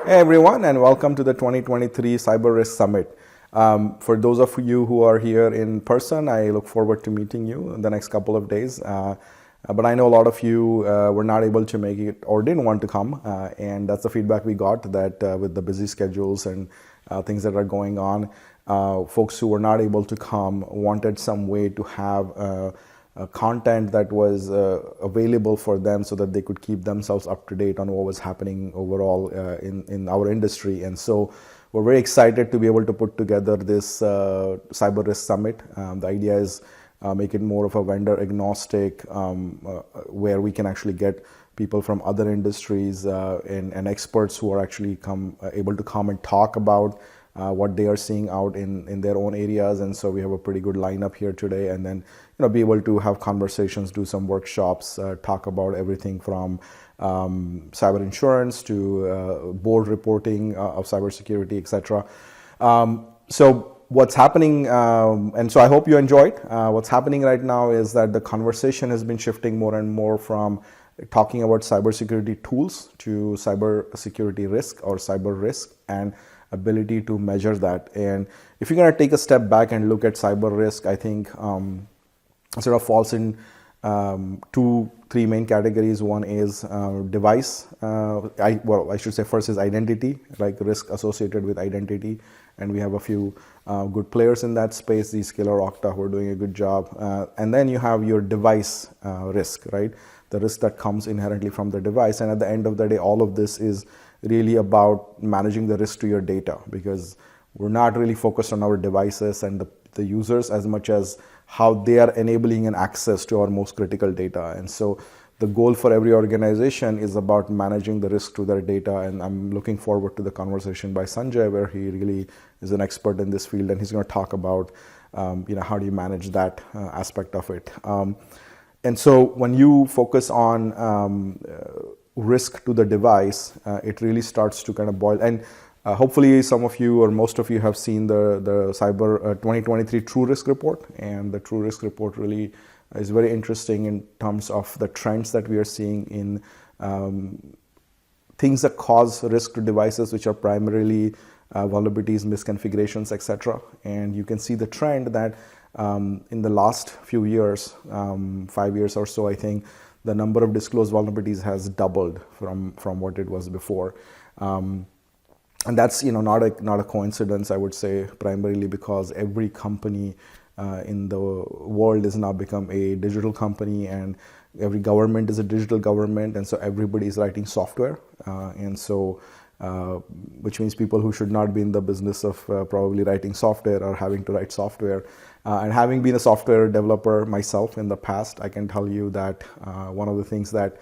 Hey everyone, and welcome to the 2023 Cyber Risk Summit. For those of you who are here in person, I look forward to meeting you in the next couple of days. But I know a lot of you were not able to make it or didn't want to come, and that's the feedback we got, that with the busy schedules and things that are going on, folks who were not able to come wanted some way to have content that was available for them so that they could keep themselves up to date on what was happening overall in our industry. And so we're very excited to be able to put together this Cyber Risk Summit. The idea is make it more of a vendor agnostic, where we can actually get people from other industries and experts who are actually able to come and talk about what they are seeing out in their own areas. And so we have a pretty good lineup here today, and then be able to have conversations, do some workshops, talk about everything from cyber insurance to board reporting of cybersecurity, etc. So what's happening, and so I hope you enjoyed. What's happening right now is that the conversation has been shifting more and more from talking about cybersecurity tools to cybersecurity risk or cyber risk and ability to measure that. And if you're going to take a step back and look at cyber risk, I think sort of falls in three main categories. One is device. I should say first is identity, like risk associated with identity. And we have a few good players in that space, Zscaler, Okta, who are doing a good job. And then you have your device risk, right? The risk that comes inherently from the device. And at the end of the day, all of this is really about managing the risk to your data, because we're not really focused on our devices and the users as much as how they are enabling an access to our most critical data. And so the goal for every organization is about managing the risk to their data. And I'm looking forward to the conversation by Sanjay, where he really is an expert in this field, and he's going to talk about how do you manage that aspect of it. And so when you focus on risk to the device, it really starts to kind of boil. And hopefully some of you or most of you have seen the Cyber 2023 True Risk Report. And the True Risk Report really is very interesting in terms of the trends that we are seeing in things that cause risk to devices, which are primarily vulnerabilities, misconfigurations, etc. And you can see the trend that in the last few years, 5 years or so, I think, the number of disclosed vulnerabilities has doubled from what it was before. And that's not a coincidence, I would say, primarily because every company in the world has now become a digital company, and every government is a digital government, and so everybody is writing software. And so which means people who should not be in the business of probably writing software are having to write software. And having been a software developer myself in the past, I can tell you that one of the things that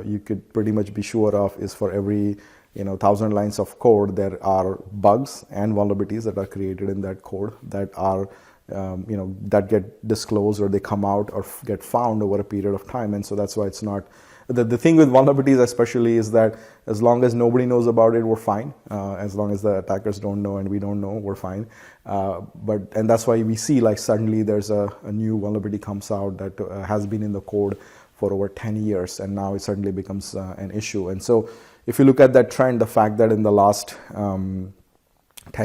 you could pretty much be sure of is for every 1,000 lines of code, there are bugs and vulnerabilities that are created in that code that are that get disclosed, or they come out or get found over a period of time. And so that's why it's not. The thing with vulnerabilities especially is that as long as nobody knows about it, we're fine. As long as the attackers don't know and we don't know, we're fine. And that's why we see like suddenly there's a new vulnerability comes out that has been in the code for over 10 years, and now it suddenly becomes an issue. And so if you look at that trend, the fact that in the last 10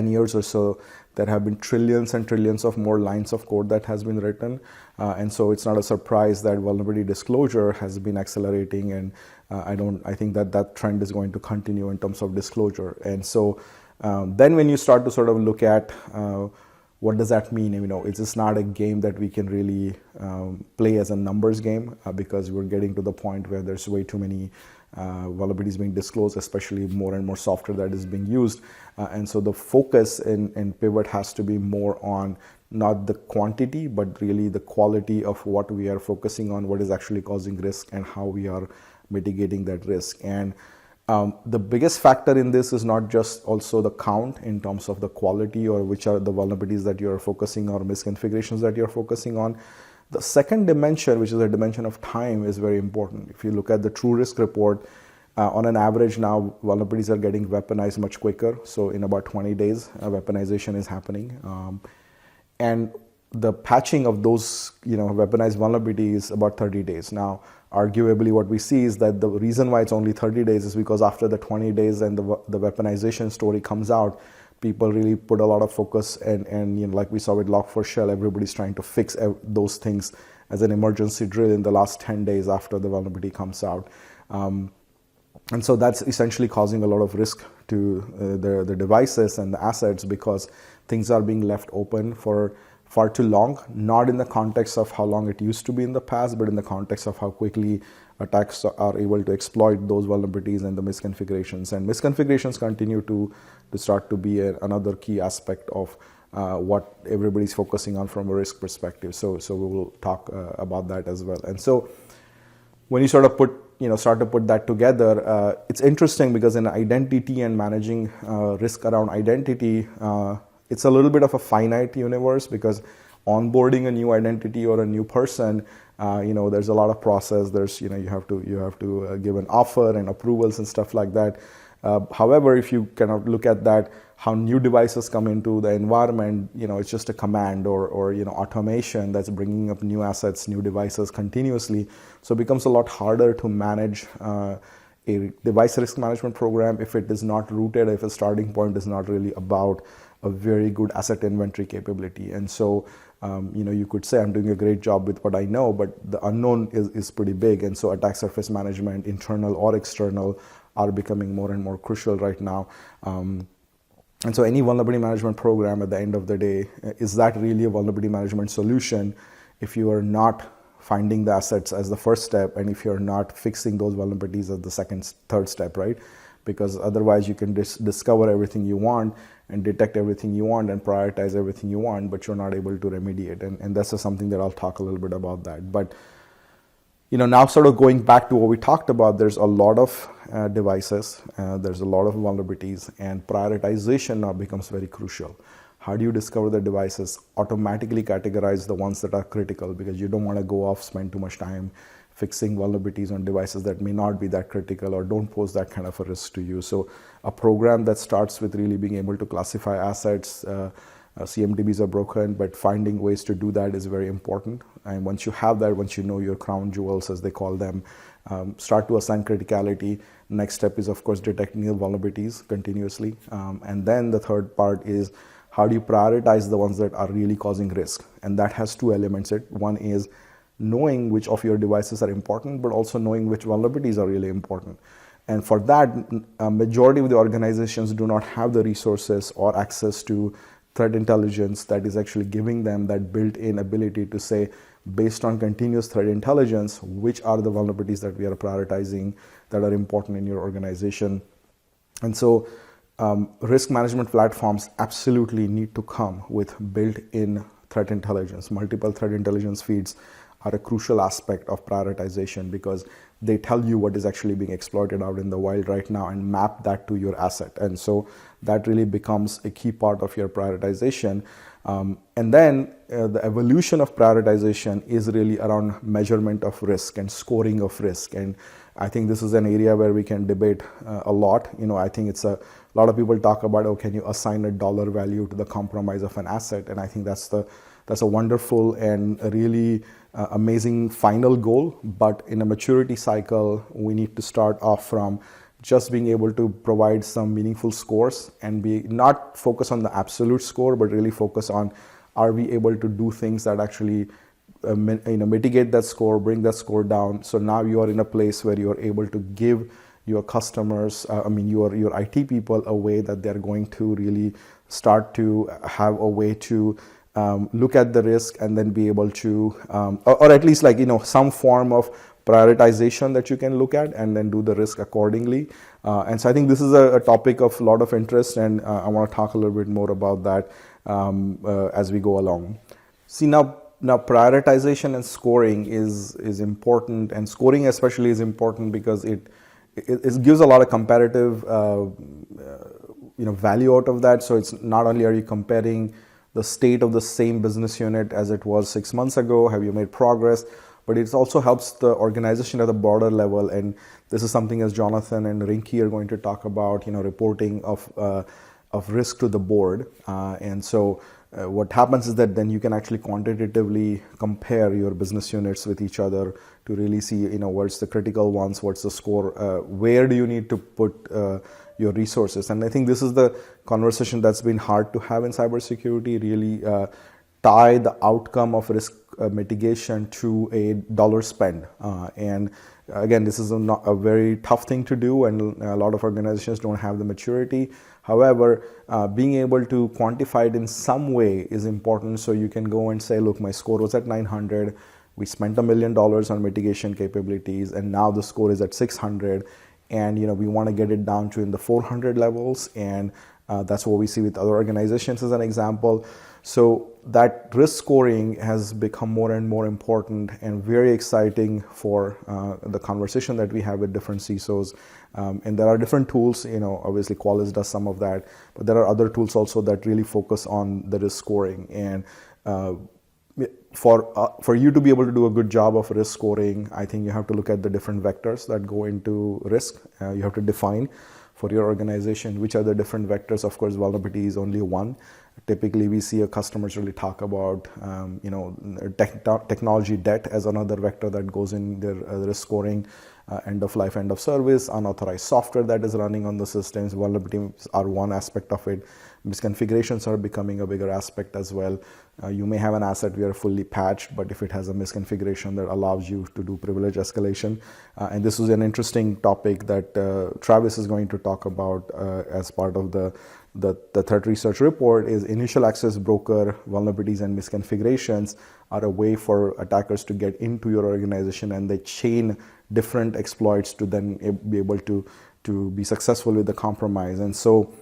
years or so, there have been trillions and trillions of more lines of code that has been written. And so it's not a surprise that vulnerability disclosure has been accelerating. And I think that trend is going to continue in terms of disclosure. And so then when you start to sort of look at what does that mean? It's just not a game that we can really play as a numbers game, because we're getting to the point where there's way too many vulnerabilities being disclosed, especially more and more software that is being used. And so the focus and pivot has to be more on not the quantity, but really the quality of what we are focusing on, what is actually causing risk, and how we are mitigating that risk. And the biggest factor in this is not just also the count in terms of the quality or which are the vulnerabilities that you're focusing on or misconfigurations that you're focusing on. The second dimension, which is a dimension of time, is very important. If you look at the True Risk Report, on an average now, vulnerabilities are getting weaponized much quicker. So in about 20 days, weaponization is happening. And the patching of those weaponized vulnerabilities is about 30 days. Now, arguably what we see is that the reason why it's only 30 days is because after the 20 days and the weaponization story comes out, people really put a lot of focus, and like we saw with Log4Shell, everybody's trying to fix those things as an emergency drill in the last 10 days after the vulnerability comes out. And so that's essentially causing a lot of risk to the devices and the assets, because things are being left open for far too long, not in the context of how long it used to be in the past, but in the context of how quickly attacks are able to exploit those vulnerabilities and the misconfigurations. And misconfigurations continue to start to be another key aspect of what everybody's focusing on from a risk perspective. So we will talk about that as well. And so when you sort of start to put that together, it's interesting because in identity and managing risk around identity, it's a little bit of a finite universe, because onboarding a new identity or a new person, there's a lot of process. There's, you have to give an offer and approvals and stuff like that. However, if you kind of look at that, how new devices come into the environment, it's just a command or automation that's bringing up new assets, new devices continuously. So it becomes a lot harder to manage a device risk management program if it is not rooted, if a starting point is not really about a very good asset inventory capability. And so, you could say I'm doing a great job with what I know, but the unknown is pretty big. And so attack surface management, internal or external, are becoming more and more crucial right now. And so any vulnerability management program at the end of the day, is that really a vulnerability management solution if you are not finding the assets as the first step, and if you're not fixing those vulnerabilities as the third step, right? Because otherwise you can discover everything you want and detect everything you want and prioritize everything you want, but you're not able to remediate. And that's just something that I'll talk a little bit about that. But now sort of going back to what we talked about, there's a lot of devices, there's a lot of vulnerabilities, and prioritization now becomes very crucial. How do you discover the devices? Automatically categorize the ones that are critical, because you don't want to go off, spend too much time fixing vulnerabilities on devices that may not be that critical or don't pose that kind of a risk to you. So a program that starts with really being able to classify assets, CMDBs are broken, but finding ways to do that is very important. And once you have that, once you know your crown jewels, as they call them, start to assign criticality. Next step is, of course, detecting the vulnerabilities continuously. And then the third part is, how do you prioritize the ones that are really causing risk? And that has two elements. One is knowing which of your devices are important, but also knowing which vulnerabilities are really important. And for that, a majority of the organizations do not have the resources or access to threat intelligence that is actually giving them that built-in ability to say, based on continuous threat intelligence, which are the vulnerabilities that we are prioritizing that are important in your organization. And so risk management platforms absolutely need to come with built-in threat intelligence. Multiple threat intelligence feeds are a crucial aspect of prioritization, because they tell you what is actually being exploited out in the wild right now and map that to your asset. And so that really becomes a key part of your prioritization. And then the evolution of prioritization is really around measurement of risk and scoring of risk. And I think this is an area where we can debate a lot. I think it's a lot of people talk about, can you assign a dollar value to the compromise of an asset? And I think that's a wonderful and a really amazing final goal. But in a maturity cycle, we need to start off from just being able to provide some meaningful scores and be not focus on the absolute score, but really focus on, are we able to do things that actually mitigate that score, bring that score down. So now you are in a place where you are able to give your customers, your IT people, a way that they're going to really start to have a way to look at the risk and then be able to, or at least some form of prioritization that you can look at and then do the risk accordingly. And so I think this is a topic of a lot of interest, and I want to talk a little bit more about that as we go along. See, now prioritization and scoring is important, and scoring especially is important because it gives a lot of comparative value out of that. So it's not only are you comparing the state of the same business unit as it was 6 months ago, have you made progress, but it also helps the organization at a broader level. And this is something, as Jonathan and Rinky are going to talk about, reporting of risk to the board. And so what happens is that then you can actually quantitatively compare your business units with each other to really see, what's the critical ones, what's the score, where do you need to put your resources. And I think this is the conversation that's been hard to have in cybersecurity, really tie the outcome of risk mitigation to a dollar spend. And again, this is a very tough thing to do, and a lot of organizations don't have the maturity. However, being able to quantify it in some way is important, so you can go and say, look, my score was at 900, we spent $1 million on mitigation capabilities, and now the score is at 600, and we want to get it down to in the 400 levels, and that's what we see with other organizations as an example. So that risk scoring has become more and more important and very exciting for the conversation that we have with different CISOs. And there are different tools, obviously Qualys does some of that, but there are other tools also that really focus on the risk scoring. And for you to be able to do a good job of risk scoring, I think you have to look at the different vectors that go into risk. You have to define for your organization which are the different vectors. Of course, vulnerability is only one. Typically, we see customers really talk about technology debt as another vector that goes in their risk scoring, end of life, end of service, unauthorized software that is running on the systems. Vulnerabilities are one aspect of it. Misconfigurations are becoming a bigger aspect as well. You may have an asset where fully patched, but if it has a misconfiguration that allows you to do privilege escalation. And this is an interesting topic that Travis is going to talk about as part of the threat research report. Is initial access broker vulnerabilities and misconfigurations are a way for attackers to get into your organization, and they chain different exploits to then be able to be successful with the compromise. And so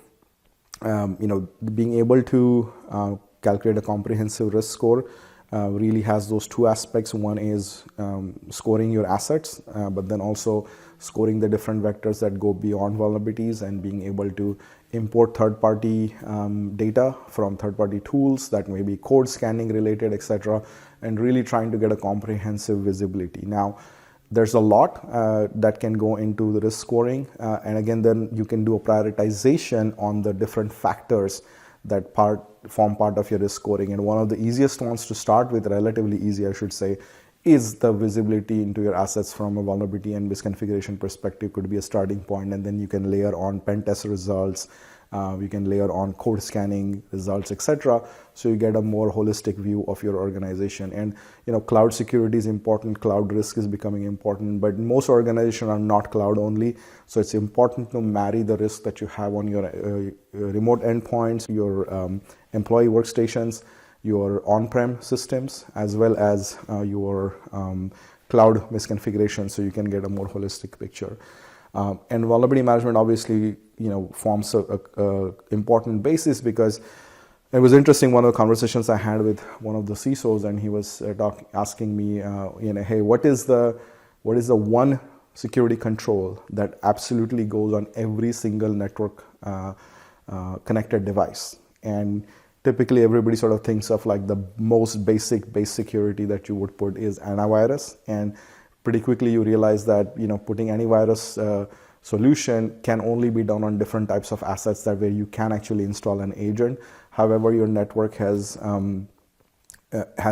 being able to calculate a comprehensive risk score really has those two aspects. One is scoring your assets, but then also scoring the different vectors that go beyond vulnerabilities, and being able to import third-party data from third-party tools that may be code scanning related, etc., and really trying to get a comprehensive visibility. Now, there's a lot that can go into the risk scoring, and again, then you can do a prioritization on the different factors that form part of your risk scoring. And one of the easiest ones to start with, relatively easy I should say, is the visibility into your assets from a vulnerability and misconfiguration perspective could be a starting point, and then you can layer on pen test results, you can layer on code scanning results, etc. So you get a more holistic view of your organization. And cloud security is important, cloud risk is becoming important, but most organizations are not cloud only. So it's important to marry the risk that you have on your remote endpoints, your employee workstations, your on-prem systems, as well as your cloud misconfiguration, so you can get a more holistic picture. And vulnerability management obviously forms a important basis, because it was interesting, one of the conversations I had with one of the CISOs, and he was asking me, hey, what is the one security control that absolutely goes on every single network connected device? And typically everybody sort of thinks of like the most basic base security that you would put is antivirus, and pretty quickly you realize that putting antivirus solution can only be done on different types of assets, that where you can actually install an agent. However, your network has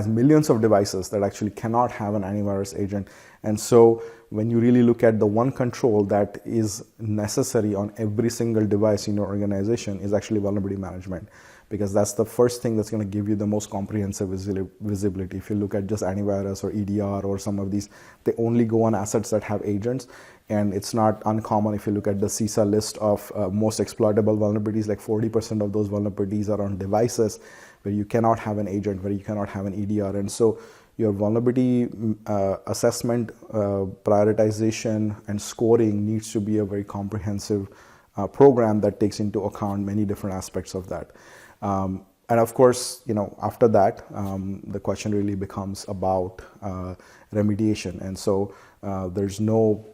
millions of devices that actually cannot have an antivirus agent. And so when you really look at the one control that is necessary on every single device in your organization, is actually vulnerability management, because that's the first thing that's going to give you the most comprehensive visibility. If you look at just antivirus or EDR or some of these, they only go on assets that have agents. And it's not uncommon, if you look at the CISA list of most exploitable vulnerabilities, like 40% of those vulnerabilities are on devices where you cannot have an agent, where you cannot have an EDR. And so your vulnerability assessment, prioritization, and scoring needs to be a very comprehensive program that takes into account many different aspects of that. And of course, after that, the question really becomes about remediation. And so there's no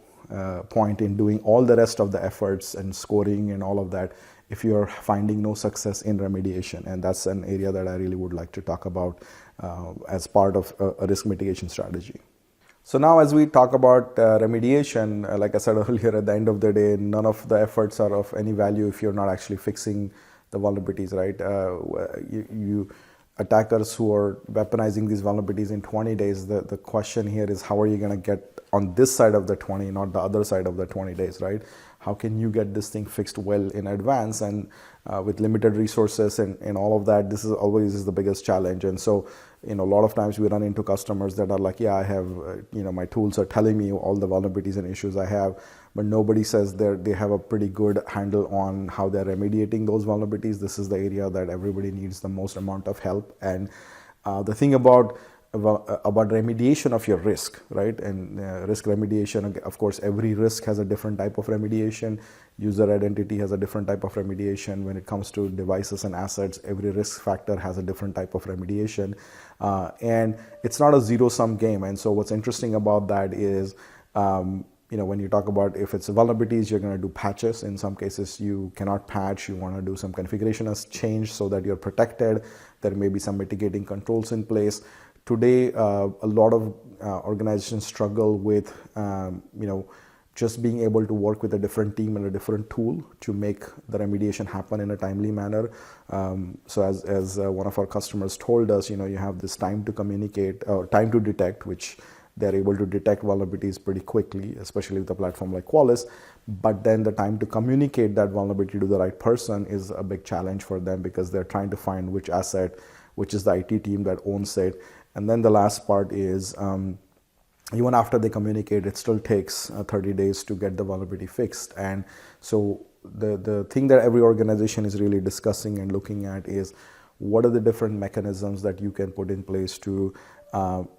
point in doing all the rest of the efforts and scoring and all of that if you're finding no success in remediation. And that's an area that I really would like to talk about as part of a risk mitigation strategy. So now as we talk about remediation, like I said earlier, at the end of the day, none of the efforts are of any value if you're not actually fixing the vulnerabilities, right? attackers who are weaponizing these vulnerabilities in 20 days, the question here is how are you going to get on this side of the 20, not the other side of the 20 days, right? How can you get this thing fixed well in advance? And with limited resources and all of that, this is always the biggest challenge. And so, a lot of times we run into customers that are like, yeah, I have, my tools are telling me all the vulnerabilities and issues I have, but nobody says they have a pretty good handle on how they're remediating those vulnerabilities. This is the area that everybody needs the most amount of help. And the thing about remediation of your risk, right? And risk remediation, of course, every risk has a different type of remediation. User identity has a different type of remediation. When it comes to devices and assets, every risk factor has a different type of remediation. And it's not a zero-sum game. And so what's interesting about that is, when you talk about if it's vulnerabilities, you're going to do patches. In some cases, you cannot patch. You want to do some configuration as change so that you're protected. There may be some mitigating controls in place. Today, a lot of organizations struggle with, just being able to work with a different team and a different tool to make the remediation happen in a timely manner. So as one of our customers told us, you have this time to communicate, or time to detect, which they're able to detect vulnerabilities pretty quickly, especially with a platform like Qualys. But then the time to communicate that vulnerability to the right person is a big challenge for them because they're trying to find which asset, which is the IT team that owns it. And then the last part is, even after they communicate, it still takes 30 days to get the vulnerability fixed. And so the thing that every organization is really discussing and looking at is what are the different mechanisms that you can put in place to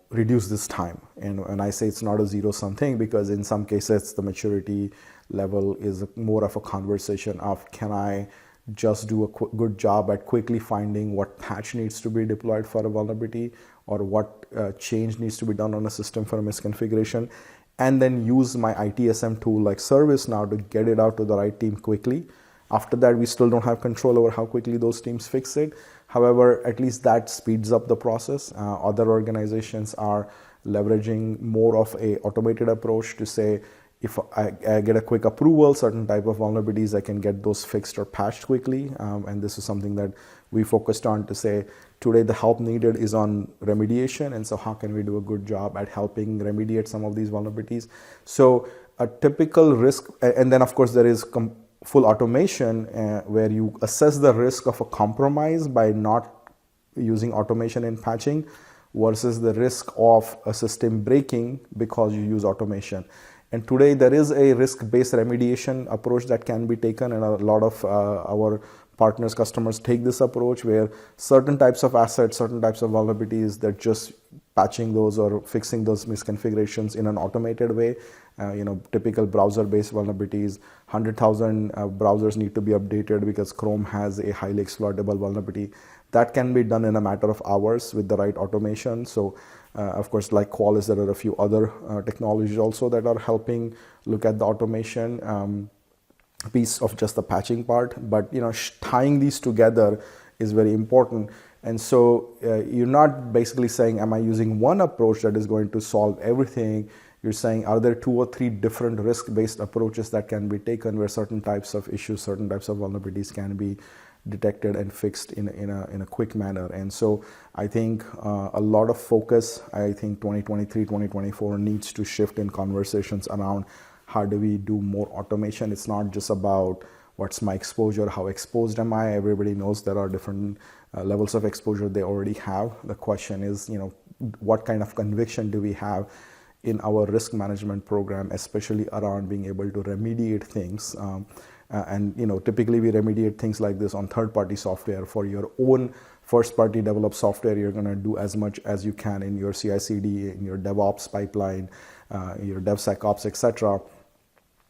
reduce this time. And I say it's not a zero-sum thing because in some cases the maturity level is more of a conversation of can I just do a good job at quickly finding what patch needs to be deployed for a vulnerability or what change needs to be done on a system for a misconfiguration, and then use my ITSM tool like ServiceNow to get it out to the right team quickly. After that, we still don't have control over how quickly those teams fix it. However, at least that speeds up the process. Other organizations are leveraging more of a automated approach to say, if I get a quick approval, certain type of vulnerabilities, I can get those fixed or patched quickly. And this is something that we focused on to say, today the help needed is on remediation. And so how can we do a good job at helping remediate some of these vulnerabilities? So a typical risk, and then of course there is full automation where you assess the risk of a compromise by not using automation in patching versus the risk of a system breaking because you use automation. And today there is a risk-based remediation approach that can be taken, and a lot of our partners, customers take this approach where certain types of assets, certain types of vulnerabilities, they're just patching those or fixing those misconfigurations in an automated way. Typical browser-based vulnerabilities, 100,000 browsers need to be updated because Chrome has a highly exploitable vulnerability. That can be done in a matter of hours with the right automation. So, of course, like Qualys, there are a few other technologies also that are helping look at the automation piece of just the patching part. But tying these together is very important. And so you're not basically saying, am I using one approach that is going to solve everything? You're saying, are there 2 or 3 different risk-based approaches that can be taken where certain types of issues, certain types of vulnerabilities can be detected and fixed in a quick manner? And so I think a lot of focus, I think 2023, 2024 needs to shift in conversations around how do we do more automation. It's not just about what's my exposure, how exposed am I. Everybody knows there are different levels of exposure they already have. The question is, what kind of conviction do we have in our risk management program, especially around being able to remediate things. And typically we remediate things like this on third-party software. For your own first-party developed software, you're going to do as much as you can in your CI/CD, in your DevOps pipeline, your DevSecOps, etc.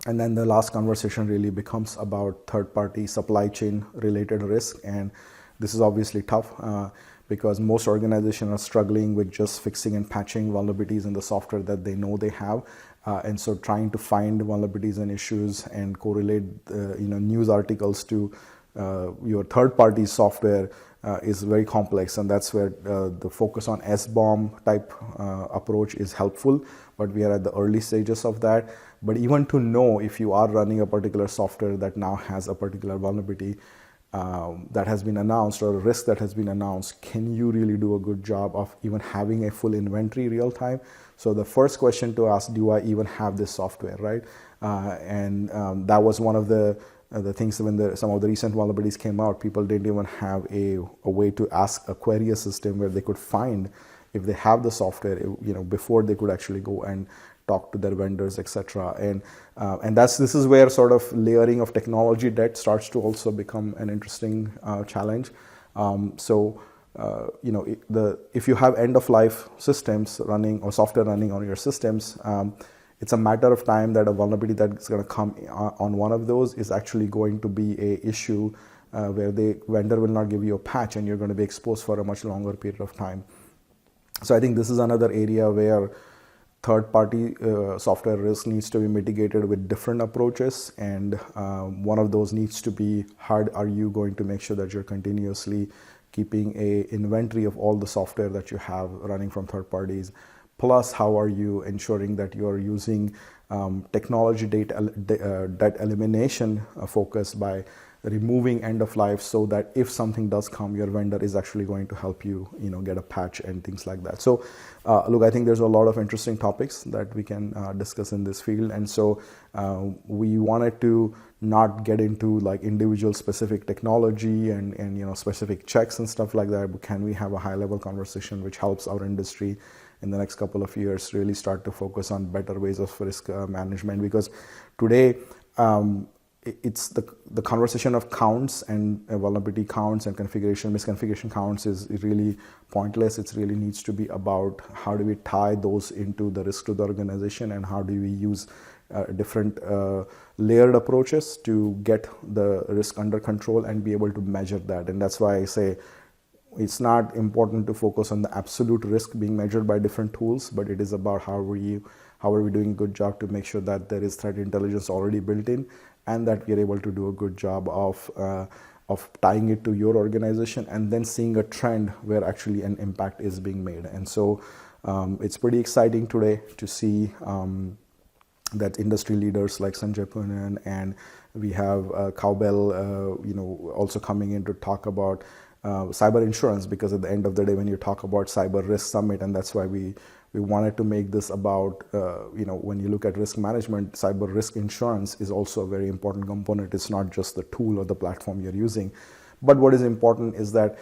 And then the last conversation really becomes about third-party supply chain related risk. And this is obviously tough because most organizations are struggling with just fixing and patching vulnerabilities in the software that they know they have. And so trying to find vulnerabilities and issues and correlate news articles to your third-party software is very complex. And that's where the focus on SBOM type approach is helpful. But we are at the early stages of that. But even to know if you are running a particular software that now has a particular vulnerability, that has been announced or a risk that has been announced, can you really do a good job of even having a full inventory real time? So the first question to ask, do I even have this software, right? And that was one of the things when some of the recent vulnerabilities came out. People didn't even have a way to ask a query system where they could find if they have the software, before they could actually go and talk to their vendors, etc. And this is where sort of layering of technology debt starts to also become an interesting challenge. If you have end of life systems running or software running on your systems, it's a matter of time that a vulnerability that's going to come on one of those is actually going to be a issue where the vendor will not give you a patch and you're going to be exposed for a much longer period of time. So I think this is another area where third-party software risk needs to be mitigated with different approaches, and one of those needs to be, how are you going to make sure that you're continuously keeping a inventory of all the software that you have running from third parties, plus how are you ensuring that you are using technology debt elimination focus by removing end of life, so that if something does come, your vendor is actually going to help you, get a patch and things like that. So look, I think there's a lot of interesting topics that we can discuss in this field. And so we wanted to not get into like individual specific technology and specific checks and stuff like that, but can we have a high level conversation which helps our industry in the next couple of years really start to focus on better ways of risk management? Because today, it's the conversation of counts and vulnerability counts and misconfiguration counts is really pointless. It really needs to be about how do we tie those into the risk to the organization, and how do we use different layered approaches to get the risk under control and be able to measure that. And that's why I say it's not important to focus on the absolute risk being measured by different tools, but it is about how are we doing a good job to make sure that there is threat intelligence already built in, and that we are able to do a good job of tying it to your organization and then seeing a trend where actually an impact is being made. And so it's pretty exciting today to see that industry leaders like Sanjay Punan, and we have Cowbell, also coming in to talk about cyber insurance, because at the end of the day, when you talk about Cyber Risk Summit, and that's why we wanted to make this about, when you look at risk management, cyber risk insurance is also a very important component. It's not just the tool or the platform you're using. But what is important is that,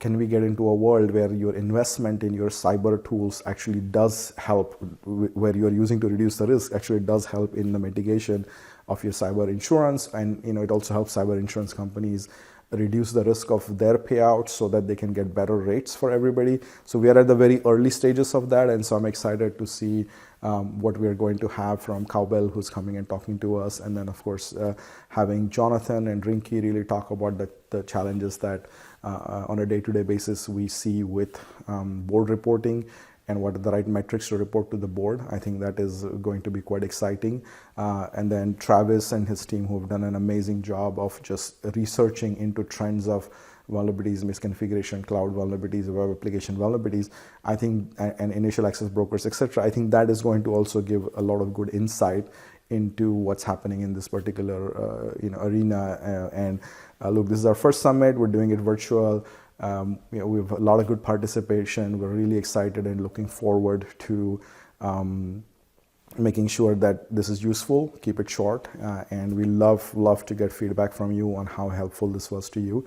can we get into a world where your investment in your cyber tools actually does help, where you're using to reduce the risk, actually does help in the mitigation of your cyber insurance. And, it also helps cyber insurance companies reduce the risk of their payouts so that they can get better rates for everybody. So we are at the very early stages of that, and so I'm excited to see what we are going to have from Cowbell, who's coming and talking to us, and then of course having Jonathan and Rinky really talk about the challenges that on a day-to-day basis we see with board reporting and what are the right metrics to report to the board. I think that is going to be quite exciting. And then Travis and his team, who have done an amazing job of just researching into trends of vulnerabilities, misconfiguration, cloud vulnerabilities, web application vulnerabilities, I think, and initial access brokers, etc. I think that is going to also give a lot of good insight into what's happening in this particular arena. And look, this is our first summit. We're doing it virtual. We have a lot of good participation. We're really excited and looking forward to making sure that this is useful. Keep it short, and we love to get feedback from you on how helpful this was to you.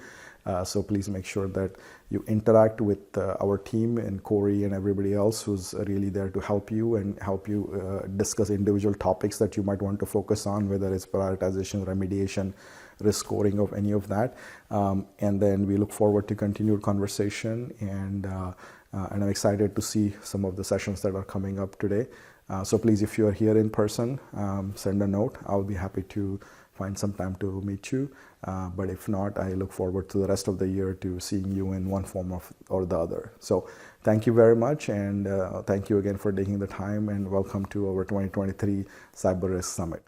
So please make sure that you interact with our team and Corey and everybody else who's really there to help you and help you discuss individual topics that you might want to focus on, whether it's prioritization, remediation, risk scoring of any of that. And then we look forward to continued conversation, and I'm excited to see some of the sessions that are coming up today. So please, if you are here in person, send a note. I'll be happy to find some time to meet you. But if not, I look forward to the rest of the year to seeing you in one form or the other. So thank you very much, and thank you again for taking the time, and welcome to our 2023 Cyber Risk Summit.